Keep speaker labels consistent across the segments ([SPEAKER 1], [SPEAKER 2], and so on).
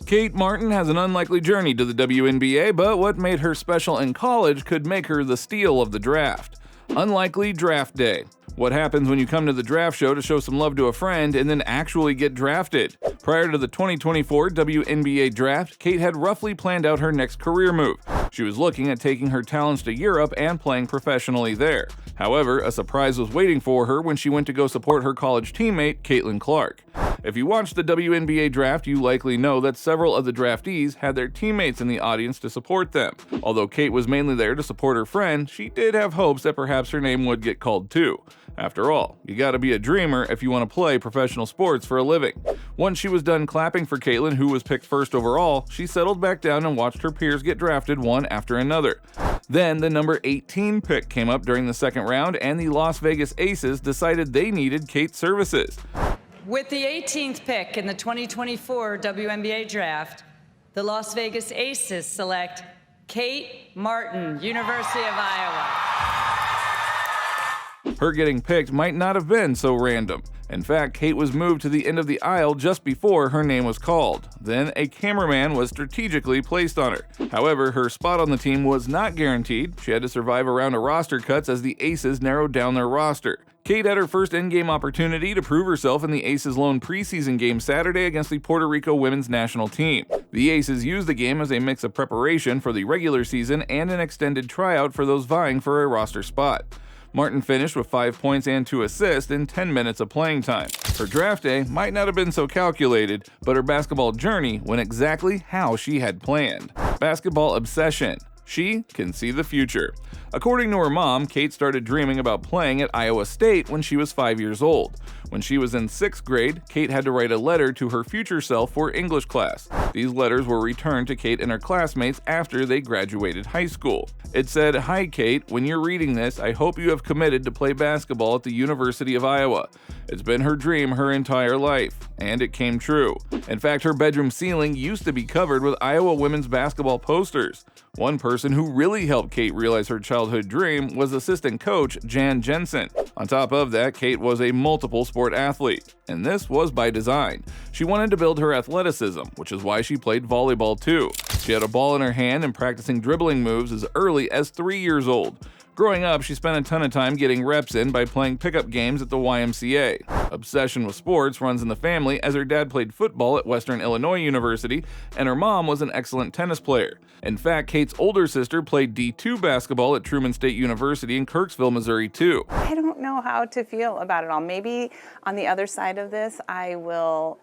[SPEAKER 1] Kate Martin has an unlikely journey to the WNBA, but what made her special in college could make her the steal of the draft. Unlikely draft day. What happens when you come to the draft show to show some love to a friend and then actually get drafted? Prior to the 2024 WNBA draft, Kate had roughly planned out her next career move. She was looking at taking her talents to Europe and playing professionally there. However, a surprise was waiting for her when she went to go support her college teammate, Caitlin Clark. If you watched the WNBA draft, you likely know that several of the draftees had their teammates in the audience to support them. Although Kate was mainly there to support her friend, she did have hopes that perhaps her name would get called too. After all, you gotta be a dreamer if you want to play professional sports for a living. Once she was done clapping for Caitlin, who was picked first overall, she settled back down and watched her peers get drafted one after another. Then the number 18 pick came up during the second round, and the Las Vegas Aces decided they needed Kate's services.
[SPEAKER 2] With the 18th pick in the 2024 WNBA draft, the Las Vegas Aces select Kate Martin, University of Iowa.
[SPEAKER 1] Her getting picked might not have been so random. In fact, Kate was moved to the end of the aisle just before her name was called. Then a cameraman was strategically placed on her. However, her spot on the team was not guaranteed. She had to survive a round of roster cuts as the Aces narrowed down their roster. Kate had her first in-game opportunity to prove herself in the Aces' lone preseason game Saturday against the Puerto Rico women's national team. The Aces used the game as a mix of preparation for the regular season and an extended tryout for those vying for a roster spot. Martin finished with 5 points and 2 assists in 10 minutes of playing time. Her draft day might not have been so calculated, but her basketball journey went exactly how she had planned. Basketball obsession. She can see the future. According to her mom, Kate started dreaming about playing at Iowa State when she was 5 years old. When she was in 6th grade, Kate had to write a letter to her future self for English class. These letters were returned to Kate and her classmates after they graduated high school. It said, "Hi Kate, when you're reading this, I hope you have committed to play basketball at the University of Iowa. It's been her dream her entire life, and it came true." In fact, her bedroom ceiling used to be covered with Iowa women's basketball posters. One person who really helped Kate realize her childhood dream was assistant coach Jan Jensen. On top of that, Kate was a multiple sport athlete, and this was by design. She wanted to build her athleticism, which is why she played volleyball too. She had a ball in her hand and practicing dribbling moves as early as 3 years old. Growing up, she spent a ton of time getting reps in by playing pickup games at the YMCA. Obsession with sports runs in the family as her dad played football at Western Illinois University and her mom was an excellent tennis player. In fact, Kate's older sister played D2 basketball at Truman State University in Kirksville, Missouri too.
[SPEAKER 3] I don't know how to feel about it all. Maybe on the other side of this, I will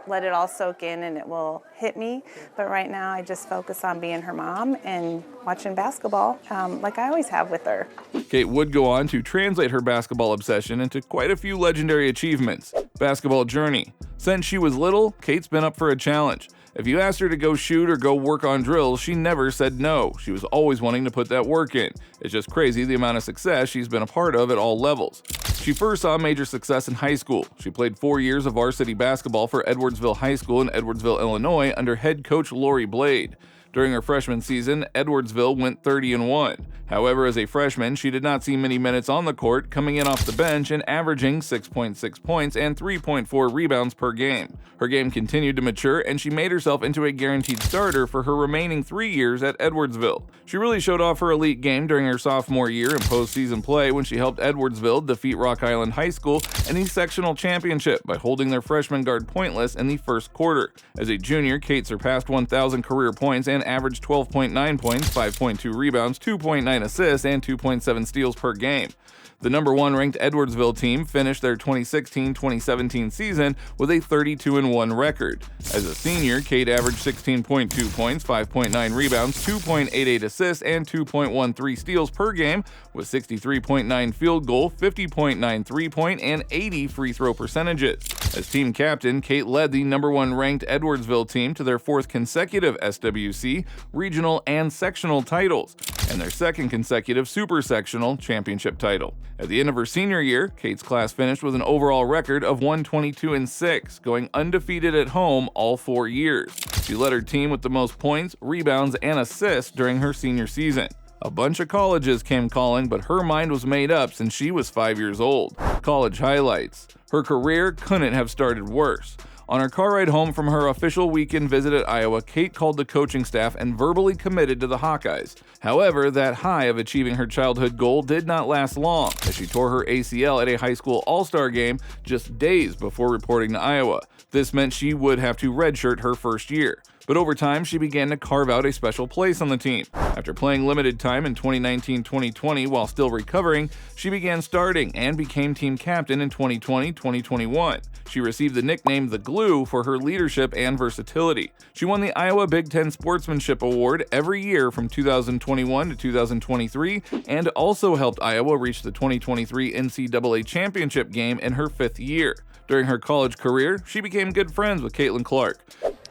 [SPEAKER 3] let it all soak in and it will hit me. But right now, I just focus on being her mom and watching basketball like I always have with her.
[SPEAKER 1] Kate would go on to translate her basketball obsession into quite a few legendary achievements. Basketball journey. Since she was little, Kate's been up for a challenge. If you asked her to go shoot or go work on drills, she never said no. She was always wanting to put that work in. It's just crazy the amount of success she's been a part of at all levels. She first saw major success in high school. She played 4 years of varsity basketball for Edwardsville High School in Edwardsville, Illinois under head coach Lori Blade. During her freshman season, Edwardsville went 30-1. However, as a freshman, she did not see many minutes on the court, coming in off the bench and averaging 6.6 points and 3.4 rebounds per game. Her game continued to mature, and she made herself into a guaranteed starter for her remaining 3 years at Edwardsville. She really showed off her elite game during her sophomore year in postseason play when she helped Edwardsville defeat Rock Island High School in the sectional championship by holding their freshman guard pointless in the first quarter. As a junior, Kate surpassed 1,000 career points and averaged 12.9 points, 5.2 rebounds, 2.9 assists, and 2.7 steals per game. The number 1 ranked Edwardsville team finished their 2016-2017 season with a 32-1 record. As a senior, Kate averaged 16.2 points, 5.9 rebounds, 2.88 assists, and 2.13 steals per game with 63.9 field goal, 50.9 3-point, and 80 free throw percentages. As team captain, Kate led the number 1 ranked Edwardsville team to their 4th consecutive SWC, regional, and sectional titles, and their 2nd consecutive super sectional championship title. At the end of her senior year, Kate's class finished with an overall record of 122-6, going undefeated at home all 4 years. She led her team with the most points, rebounds, and assists during her senior season. A bunch of colleges came calling, but her mind was made up since she was 5 years old. College highlights. Her career couldn't have started worse. On her car ride home from her official weekend visit at Iowa, Kate called the coaching staff and verbally committed to the Hawkeyes. However, that high of achieving her childhood goal did not last long, as she tore her ACL at a high school all-star game just days before reporting to Iowa. This meant she would have to redshirt her first year. But over time, she began to carve out a special place on the team. After playing limited time in 2019-2020 while still recovering, she began starting and became team captain in 2020-2021. She received the nickname The Glue for her leadership and versatility. She won the Iowa Big Ten Sportsmanship Award every year from 2021 to 2023 and also helped Iowa reach the 2023 NCAA championship game in her 5th year. During her college career, she became good friends with Caitlin Clark.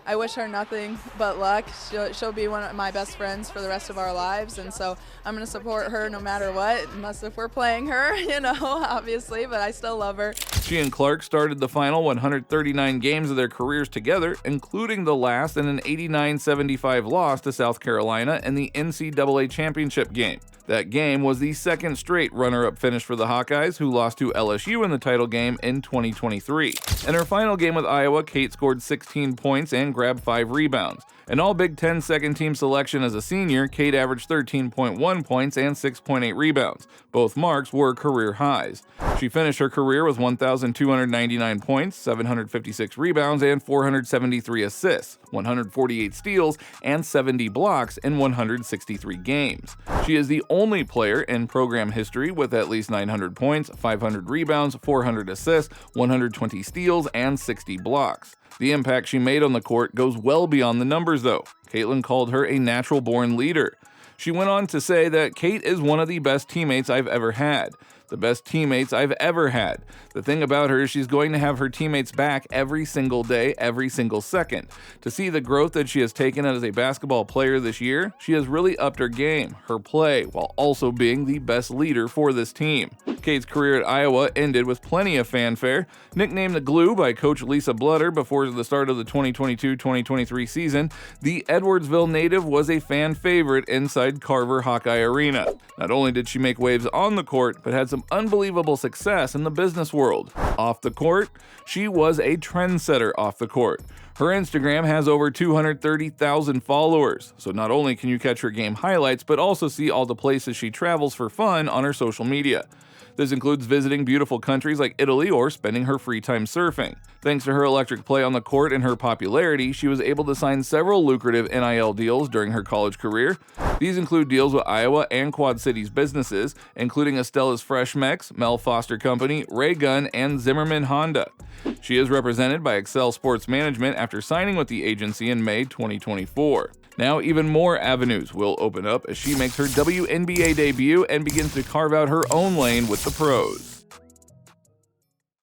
[SPEAKER 4] I wish her nothing but luck. She'll be one of my best friends for the rest of our lives, and so I'm going to support her no matter what, unless if we're playing her, obviously, but I still love her.
[SPEAKER 1] She and Clark started the final 139 games of their careers together, including the last in an 89-75 loss to South Carolina in the NCAA championship game. That game was the second straight runner-up finish for the Hawkeyes, who lost to LSU in the title game in 2023. In her final game with Iowa, Kate scored 16 points and grabbed 5 rebounds. An All-Big Ten second-team selection as a senior, Kate averaged 13.1 points and 6.8 rebounds. Both marks were career highs. She finished her career with 1,299 points, 756 rebounds, and 473 assists, 148 steals, and 70 blocks in 163 games. She is the only player in program history with at least 900 points, 500 rebounds, 400 assists, 120 steals, and 60 blocks. The impact she made on the court goes well beyond the numbers, though. Caitlin called her a natural-born leader. She went on to say that Kate is one of the best teammates I've ever had. The best teammates I've ever had. The thing about her is she's going to have her teammates back every single day, every single second. To see the growth that she has taken as a basketball player this year, she has really upped her game, her play, while also being the best leader for this team. Kate's career at Iowa ended with plenty of fanfare. Nicknamed the Glue by Coach Lisa Blutter before the start of the 2022-2023 season, the Edwardsville native was a fan favorite inside Carver Hawkeye Arena. Not only did she make waves on the court, but had some unbelievable success in the business world. Off the court, she was a trendsetter off the court. Her Instagram has over 230,000 followers, so not only can you catch her game highlights, but also see all the places she travels for fun on her social media. This includes visiting beautiful countries like Italy or spending her free time surfing. Thanks to her electric play on the court and her popularity, she was able to sign several lucrative NIL deals during her college career. These include deals with Iowa and Quad Cities businesses, including Estella's Fresh Mex, Mel Foster Company, Ray Gun, and Zimmerman Honda. She is represented by Excel Sports Management after signing with the agency in May 2024. Now, even more avenues will open up as she makes her WNBA debut and begins to carve out her own lane with the pros.